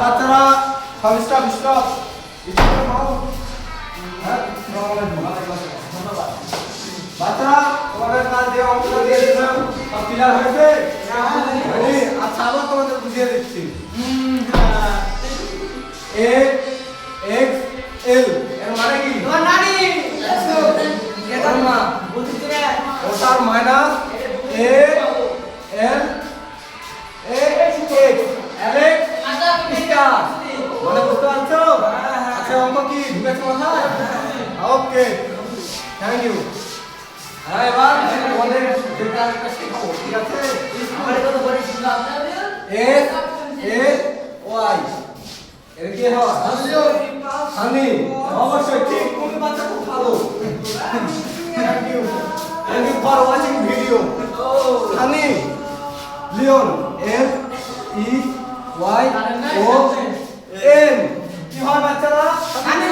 বাচ্চারা সব stop stop stop নাও। হ্যাঁ ধন্যবাদ। বাচ্চারা তোমাদের কাজ দিয়ে অঙ্কটা দিয়ে দিলাম, সব ক্লিয়ার হয়েছে? আচ্ছা আবার তোমাদের বুঝিয়ে দিচ্ছি। এ এক্স এল এর মানে কি? তোমার নানি ওটার না, ওটার minus A L A X L X star মানে বুঝতে পারছো? আচ্ছা অঙ্ক কি ঢুকেছে মাথায়? Okay thank you. হ্যাঁ এবার তোমাদের যেটা একটা শেখাবো, ঠিক আছে? আমার কত বড় ছিল আপনাদের এস এ ওয়াই এর কি হয়? হানি। অবশ্যই ঠিক, তুমি বাচ্চা খুব ভালো। Thank you for watching video. Honey lion M E Y O N কি হয় বাচ্চারা? হানি